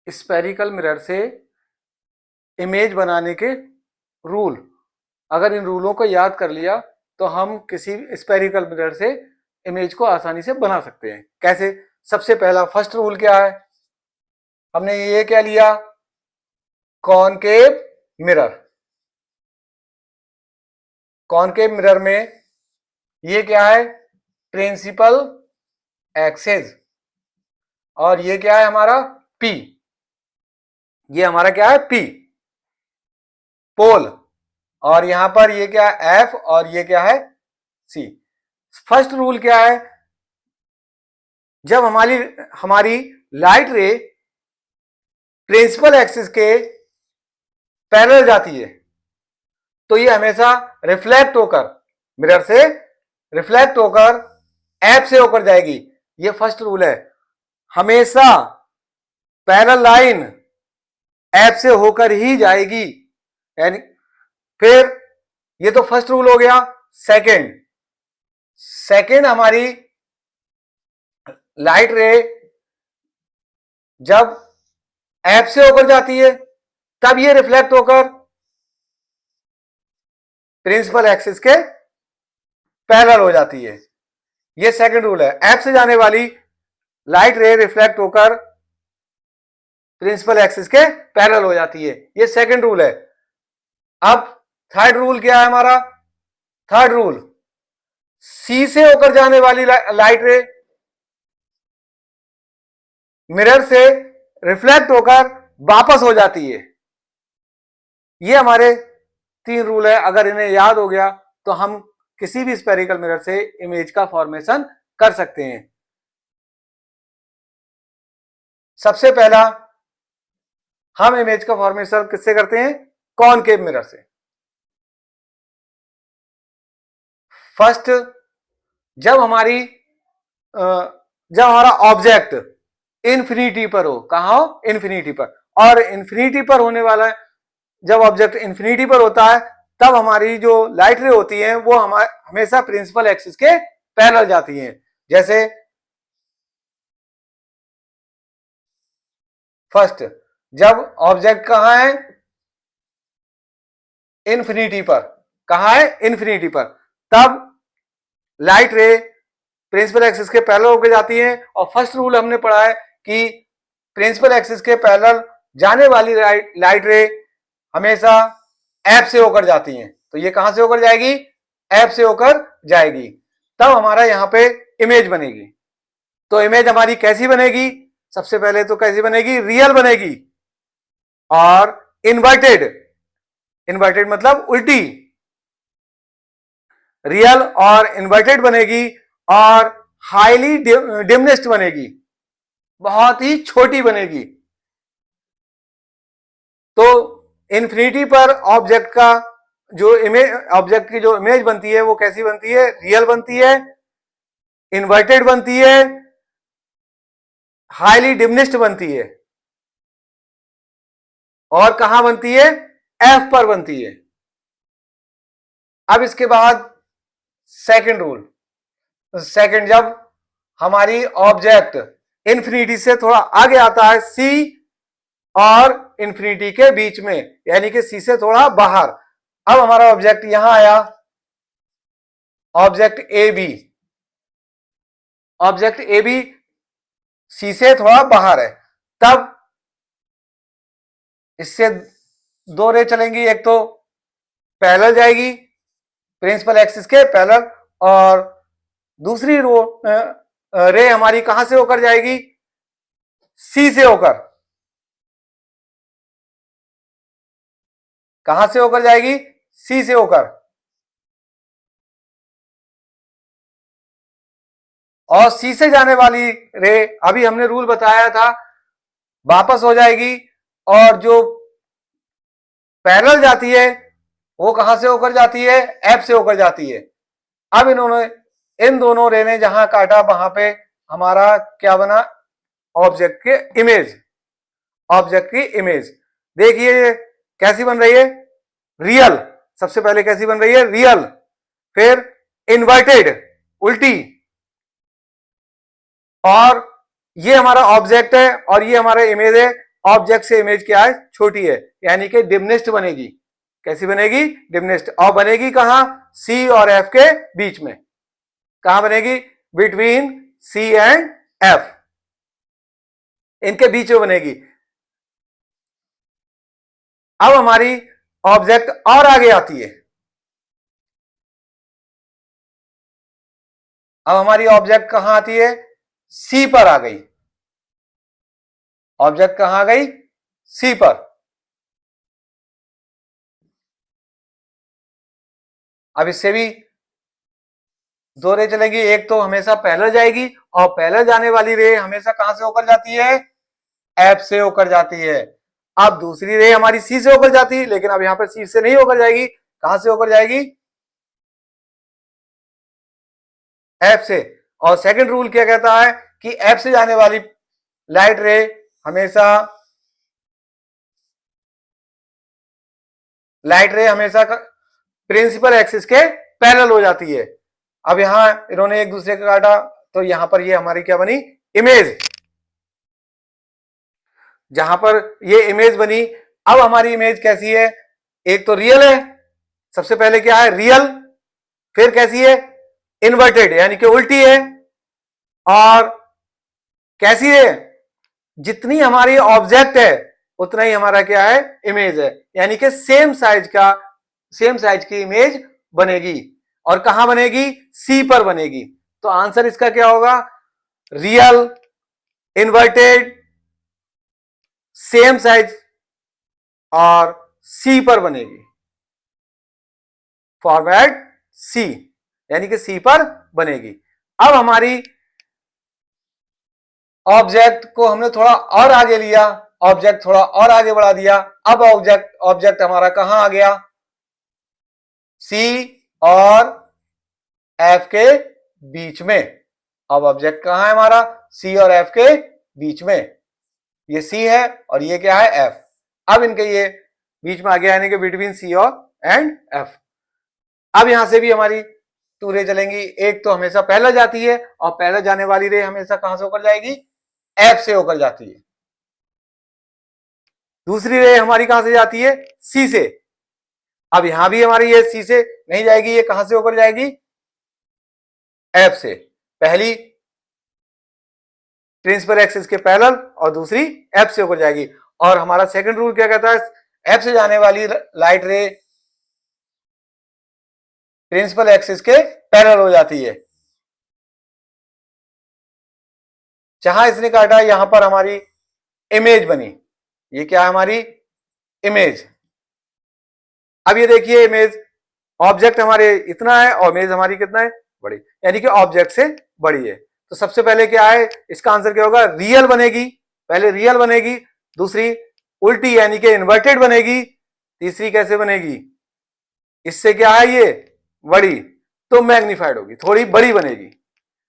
Spherical mirror से image बनाने के रूल। अगर इन रूलों को याद कर लिया तो हम किसी स्पेरिकल मिरर से इमेज को आसानी से बना सकते हैं। कैसे? सबसे पहला फर्स्ट रूल क्या है? हमने ये क्या लिया? Concave mirror. कॉनकेव मिरर में ये क्या है? Principal axis. और ये क्या है हमारा? पी। ये हमारा क्या है? पी, पोल। और यहां पर ये क्या है? एफ। और ये क्या है? सी। फर्स्ट रूल क्या है? जब हमारी हमारी लाइट रे प्रिंसिपल एक्सिस के पैरेलल जाती है तो ये हमेशा रिफ्लेक्ट होकर, मिरर से रिफ्लेक्ट होकर एफ से होकर जाएगी। ये फर्स्ट रूल है, हमेशा पैरेलल लाइन एफ से होकर ही जाएगी। यानी फिर ये तो फर्स्ट रूल हो गया। सेकंड हमारी लाइट रे जब एफ से होकर जाती है तब ये रिफ्लेक्ट होकर प्रिंसिपल एक्सिस के पैरेलल हो जाती है। ये सेकंड रूल है, एफ से जाने वाली लाइट रे रिफ्लेक्ट होकर प्रिंसिपल एक्सिस के पैरेलल हो जाती है। ये सेकंड रूल है। अब थर्ड रूल क्या है हमारा? थर्ड रूल, सी से होकर जाने वाली लाइट रे मिरर से रिफ्लेक्ट होकर वापस हो जाती है। ये हमारे तीन रूल है। अगर इन्हें याद हो गया तो हम किसी भी स्पेरिकल मिरर से इमेज का फॉर्मेशन कर सकते हैं। सबसे पहला हम इमेज का फॉर्मेशन किससे करते हैं? कॉनकेव मिरर से। फर्स्ट, जब हमारा ऑब्जेक्ट इन्फिनिटी पर हो। कहां हो? इन्फिनिटी पर। और इन्फिनिटी पर होने वाला है, जब ऑब्जेक्ट इन्फिनिटी पर होता है तब हमारी जो लाइट रे होती है वो हमेशा प्रिंसिपल एक्सिस के पैरेलल जाती हैं। जैसे फर्स्ट, जब ऑब्जेक्ट कहां है? इन्फिनिटी पर। कहां है? इन्फिनिटी पर। तब लाइट रे प्रिंसिपल एक्सिस के पैरेलल होकर जाती है। और फर्स्ट रूल हमने पढ़ा है कि प्रिंसिपल एक्सिस के पैरेलल जाने वाली लाइट रे हमेशा एफ से होकर जाती हैं। तो ये कहां से होकर जाएगी? एफ से होकर जाएगी। तब हमारा यहां पे इमेज बनेगी। तो इमेज हमारी कैसी बनेगी? सबसे पहले तो कैसी बनेगी? रियल बनेगी। और इन्वर्टेड, इन्वर्टेड मतलब उल्टी। रियल और इन्वर्टेड बनेगी और हाईली डिमिनिश्ड बनेगी, बहुत ही छोटी बनेगी। तो इन्फिनिटी पर ऑब्जेक्ट का जो इमेज, ऑब्जेक्ट की जो इमेज बनती है वो कैसी बनती है? रियल बनती है, इन्वर्टेड बनती है, हाईली डिमिनिश्ड बनती है। और कहां बनती है? एफ पर बनती है। अब इसके बाद सेकंड रूल। सेकंड, जब हमारी ऑब्जेक्ट इन्फिनिटी से थोड़ा आगे आता है, सी और इन्फिनिटी के बीच में, यानी कि सी से थोड़ा बाहर। अब हमारा ऑब्जेक्ट यहां आया, object A B. Object A B C से थोड़ा बाहर है। तब इससे दो रे चलेंगी, एक तो पैरेलल जाएगी प्रिंसिपल एक्सिस के पैरेलल, और दूसरी रे हमारी कहां से होकर जाएगी? सी से होकर। कहां से होकर जाएगी? सी से होकर। और सी से जाने वाली रे, अभी हमने रूल बताया था, वापस हो जाएगी। और जो पैरेलल जाती है वो कहां से होकर जाती है? एफ से होकर जाती है। अब इन दोनों रे ने जहां काटा वहां पे हमारा क्या बना? ऑब्जेक्ट के इमेज। ऑब्जेक्ट की इमेज देखिए कैसी बन रही है? रियल। सबसे पहले कैसी बन रही है? रियल। फिर इन्वर्टेड, उल्टी। और ये हमारा ऑब्जेक्ट है और ये हमारा इमेज है। ऑब्जेक्ट से इमेज क्या है, छोटी है, यानी कि डिमनेस्ट बनेगी। कैसी बनेगी, डिमनेस्ट। और बनेगी कहां, सी और एफ के बीच में। कहां बनेगी, बिटवीन सी एंड एफ, इनके बीच में बनेगी। अब हमारी ऑब्जेक्ट और आगे आती है। अब हमारी ऑब्जेक्ट कहां आती है, सी पर आ गई। ऑब्जेक्ट कहां आ गई, सी पर। अब इससे भी दो रे चलेगी, एक तो हमेशा पैरेलल जाएगी, और पैरेलल जाने वाली रे हमेशा कहां से होकर जाती है, एफ से होकर जाती है। अब दूसरी रे हमारी सी से होकर जाती है, लेकिन अब यहां पर सी से नहीं होकर जाएगी, कहां से होकर जाएगी, एफ से। और सेकंड रूल क्या कहता है कि एफ से जाने वाली लाइट रे हमेशा प्रिंसिपल एक्सिस के पैरेलल हो जाती है। अब यहां इन्होंने एक दूसरे का काटा, तो यहां पर ये हमारी क्या बनी, इमेज। जहां पर ये इमेज बनी, अब हमारी इमेज कैसी है, एक तो रियल है, सबसे पहले क्या है, रियल। फिर कैसी है, इन्वर्टेड, यानी कि उल्टी है। और कैसी है, जितनी हमारी ऑब्जेक्ट है उतना ही हमारा क्या है, इमेज है, यानी कि सेम साइज की इमेज बनेगी। और कहां बनेगी, सी पर बनेगी। तो आंसर इसका क्या होगा, रियल, इन्वर्टेड, सेम साइज, और सी पर बनेगी। फॉरवर्ड सी, यानी कि सी पर बनेगी। अब हमारी ऑब्जेक्ट को हमने थोड़ा और आगे लिया, ऑब्जेक्ट थोड़ा और आगे बढ़ा दिया। अब ऑब्जेक्ट हमारा कहां आ गया, सी और एफ के बीच में। अब ऑब्जेक्ट कहां है हमारा, सी और एफ के बीच में। ये सी है और ये क्या है, एफ। अब इनके ये बीच में आ गया, यानी कि बिटवीन सी और एंड एफ। अब यहां से भी हमारी टू रे चलेंगी, एक तो हमेशा पहले जाती है, और पहले जाने वाली रे हमेशा कहां से होकर जाएगी, एफ से होकर जाती है। दूसरी रे हमारी कहां से जाती है, सी से। अब यहां भी हमारी ये सी से नहीं जाएगी, ये कहां से होकर जाएगी, एफ से। पहली प्रिंसिपल एक्सिस के पैरेलल, और दूसरी एफ से होकर जाएगी। और हमारा सेकंड रूल क्या कहता है, एफ से जाने वाली लाइट रे प्रिंसिपल एक्सिस के पैरेलल हो जाती है। जहां इसने काटा, यहां पर हमारी इमेज बनी। ये क्या है, हमारी इमेज। अब ये देखिए, इमेज, ऑब्जेक्ट हमारे इतना है और इमेज हमारी कितना है, बड़ी, यानी कि ऑब्जेक्ट से बड़ी है। तो सबसे पहले क्या है, इसका आंसर क्या होगा, रियल बनेगी। पहले रियल बनेगी, दूसरी उल्टी यानी कि इन्वर्टेड बनेगी, तीसरी कैसे बनेगी, इससे क्या है, ये बड़ी, तो मैग्निफाइड होगी, थोड़ी बड़ी बनेगी।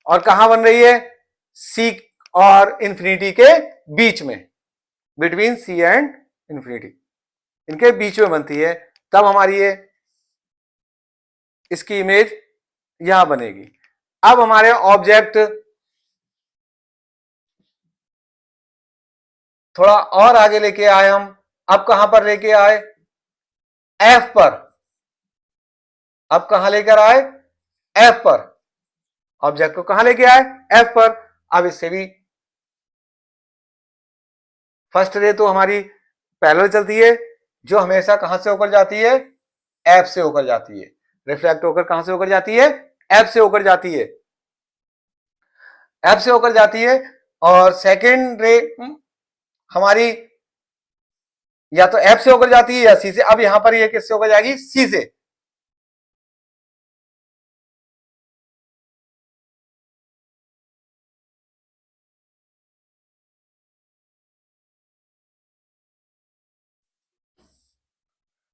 और कहां बन रही है, सी और इंफिनिटी के बीच में, बिटवीन सी एंड इंफिनिटी, इनके बीच में बनती है। तब हमारी ये इसकी इमेज यहां बनेगी। अब हमारे ऑब्जेक्ट थोड़ा और आगे लेके आए हम। अब कहां पर लेके आए, एफ पर। अब कहां लेकर आए, एफ पर। ऑब्जेक्ट को कहां लेके आए, एफ पर। अब इससे भी फर्स्ट रे तो हमारी पैरेलल चलती है, जो हमेशा कहां से होकर जाती है, एफ से होकर जाती है। रिफ्लेक्ट होकर कहां से होकर जाती है, एफ से होकर जाती है, एफ से होकर जाती है। और सेकेंड रे हमारी या तो एफ से होकर जाती है या सी से। अब यहां पर ये किससे होकर जाएगी, सी से।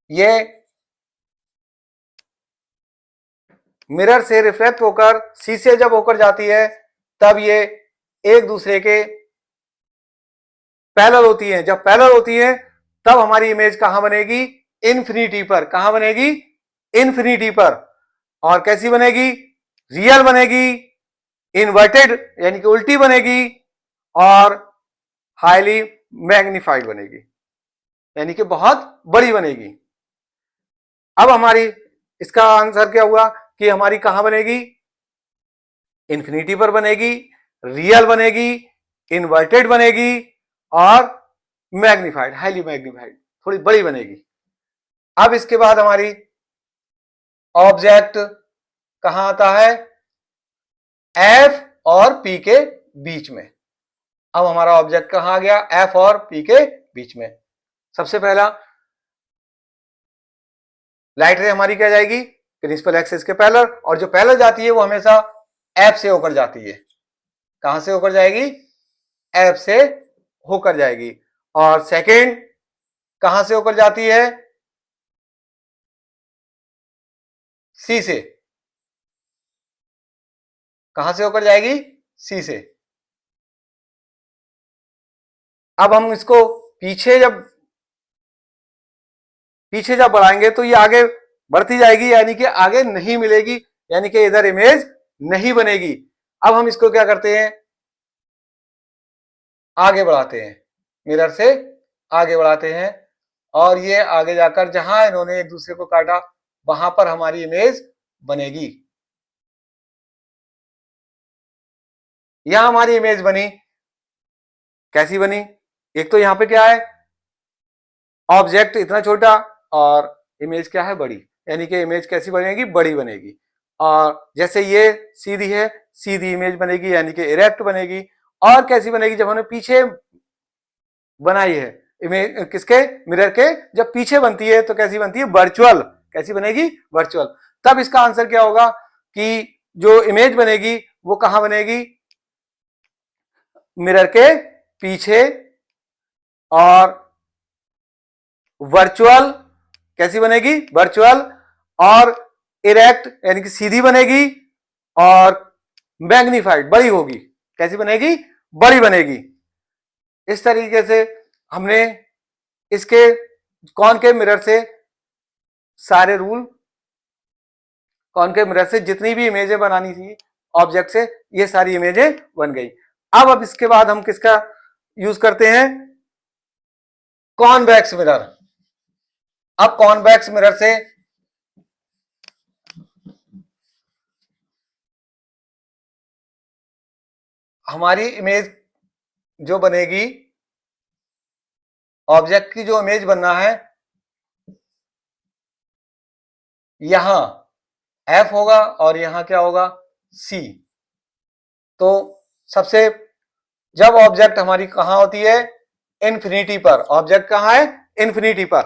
ये मिरर से रिफ्लेक्ट होकर सी से जब होकर जाती है, तब ये एक दूसरे के पैरेलल होती है। जब पैरेलल होती है, तब हमारी इमेज कहां बनेगी, इन्फिनिटी पर। कहां बनेगी, इन्फिनिटी पर। और कैसी बनेगी, रियल बनेगी, इन्वर्टेड यानी कि उल्टी बनेगी, और हाईली मैग्नीफाइड बनेगी, यानी कि बहुत बड़ी बनेगी। अब हमारी इसका आंसर क्या हुआ कि हमारी कहां बनेगी, इन्फिनिटी पर बनेगी, रियल बनेगी, इन्वर्टेड बनेगी और मैग्नीफाइड, हाईली मैग्नीफाइड, थोड़ी बड़ी बनेगी। अब इसके बाद हमारी ऑब्जेक्ट कहां आता है, एफ और पी के बीच में। अब हमारा ऑब्जेक्ट कहां आ गया, एफ और पी के बीच में। सबसे पहला लाइट रे हमारी क्या जाएगी, प्रिंसिपल एक्सिस के पैरेलल, और जो पैरेलल जाती है वो हमेशा एफ से होकर जाती है। कहां से होकर जाएगी, एफ से होकर जाएगी। और सेकंड कहां से होकर जाती है, सी से। कहां से होकर जाएगी, सी से। अब हम इसको पीछे जब बढ़ाएंगे तो ये आगे बढ़ती जाएगी, यानी कि आगे नहीं मिलेगी, यानी कि इधर इमेज नहीं बनेगी। अब हम इसको क्या करते हैं, आगे बढ़ाते हैं, मिरर से आगे बढ़ाते हैं, और ये आगे जाकर जहां इन्होंने एक दूसरे को काटा वहां पर हमारी इमेज बनेगी। यहां हमारी इमेज बनी, कैसी बनी, एक तो यहां पे क्या है, ऑब्जेक्ट इतना छोटा और इमेज क्या है, बड़ी, यानी कि इमेज कैसी बनेगी, बड़ी बनेगी। और जैसे ये सीधी है, सीधी इमेज बनेगी, यानी कि इरेक्ट बनेगी। और कैसी बनेगी, जब हमने पीछे बनाई है इमेज, किसके, मिरर के, जब पीछे बनती है तो कैसी बनती है, वर्चुअल। कैसी बनेगी, वर्चुअल। तब इसका आंसर क्या होगा कि जो इमेज बनेगी वो कहां बनेगी, मिरर के पीछे, और वर्चुअल। कैसी बनेगी, वर्चुअल, और इरेक्ट यानी कि सीधी बनेगी, और मैग्नीफाइड, बड़ी होगी। कैसी बनेगी, बड़ी बनेगी। इस तरीके से हमने इसके कॉनकेव मिरर से सारे रूल, कॉनकेव मिरर से जितनी भी इमेजें बनानी थी ऑब्जेक्ट से, ये सारी इमेजें बन गई। अब इसके बाद हम किसका यूज करते हैं, कॉन्वेक्स मिरर। अब कॉन्वेक्स मिरर से हमारी इमेज जो बनेगी, ऑब्जेक्ट की जो इमेज बनना है, यहां एफ होगा और यहां क्या होगा, सी। तो सबसे, जब ऑब्जेक्ट हमारी कहां होती है, इन्फिनिटी पर, ऑब्जेक्ट कहां है, इन्फिनिटी पर,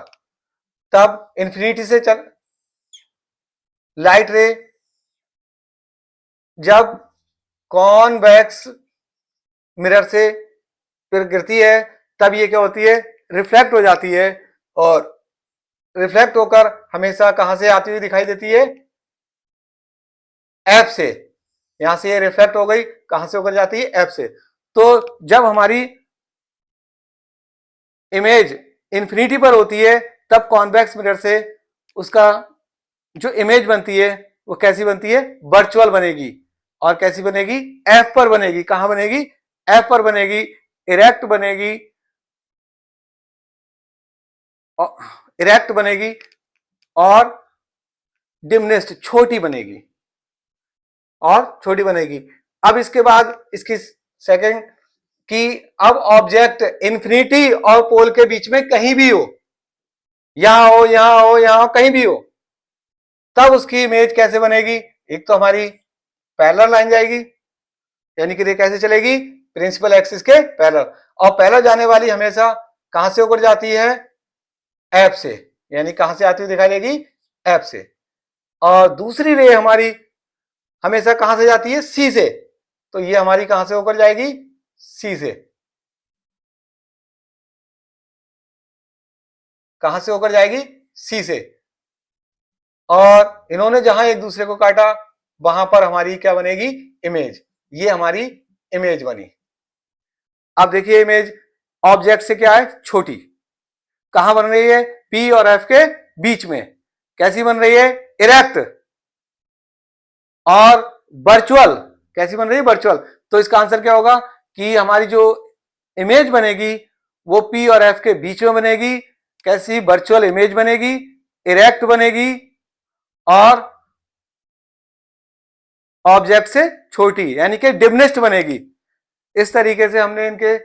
तब इन्फिनिटी से चल लाइट रे जब कॉन्वेक्स मिरर से फिर गिरती है, तब ये क्या होती है, रिफ्लेक्ट हो जाती है, और रिफ्लेक्ट होकर हमेशा कहां से आती हुई दिखाई देती है, एफ से। यहां से ये रिफ्लेक्ट हो गई, कहां से होकर जाती है, एफ से। तो जब हमारी इमेज इन्फिनिटी पर होती है तब कॉन्वेक्स मिरर से उसका जो इमेज बनती है वो कैसी बनती है, वर्चुअल बनेगी। और कैसी बनेगी, एफ पर बनेगी। कहां बनेगी, एफ पर बनेगी, इरेक्ट बनेगी, इरेक्ट बनेगी, और डिमनेस्ट, छोटी बनेगी, और छोटी बनेगी। अब इसके बाद इसकी सेकंड कि अब ऑब्जेक्ट इन्फिनिटी और पोल के बीच में कहीं भी हो, यहां हो, यहां हो, यहां हो, कहीं भी हो, तब उसकी इमेज कैसे बनेगी, एक तो हमारी पैरेलल लाइन जाएगी, यानी कि ये कैसे चलेगी, प्रिंसिपल एक्सिस के पैरेलल, और पैरेलल जाने वाली हमेशा कहां से होकर जाती है, एफ से, यानी कहां से आती हुई दिखाई देगी, एफ से। और दूसरी रे हमारी हमेशा कहां से जाती है, सी से, तो ये हमारी कहां से होकर जाएगी, सी से। कहां से होकर जाएगी, सी से। और इन्होंने जहां एक दूसरे को काटा वहां पर हमारी क्या बनेगी, इमेज। ये हमारी इमेज बनी। अब देखिए इमेज ऑब्जेक्ट से क्या है, छोटी, कहां बन रही है, पी और एफ के बीच में। कैसी बन रही है, इरेक्ट और वर्चुअल। कैसी बन रही है, वर्चुअल। तो इसका आंसर क्या होगा कि हमारी जो इमेज बनेगी वो P और F के बीच में बनेगी। कैसी? वर्चुअल इमेज बनेगी, इरेक्ट बनेगी और ऑब्जेक्ट से छोटी, यानी कि डिमिनिश्ड बनेगी। इस तरीके से हमने इनके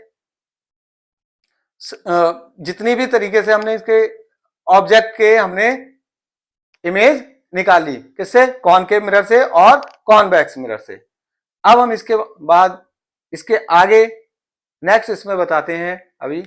जितनी भी तरीके से हमने इसके ऑब्जेक्ट के हमने इमेज निकाली, किससे? कॉनकेव मिरर से और कॉन्वेक्स मिरर से। अब हम इसके बाद इसके आगे नेक्स्ट इसमें बताते हैं अभी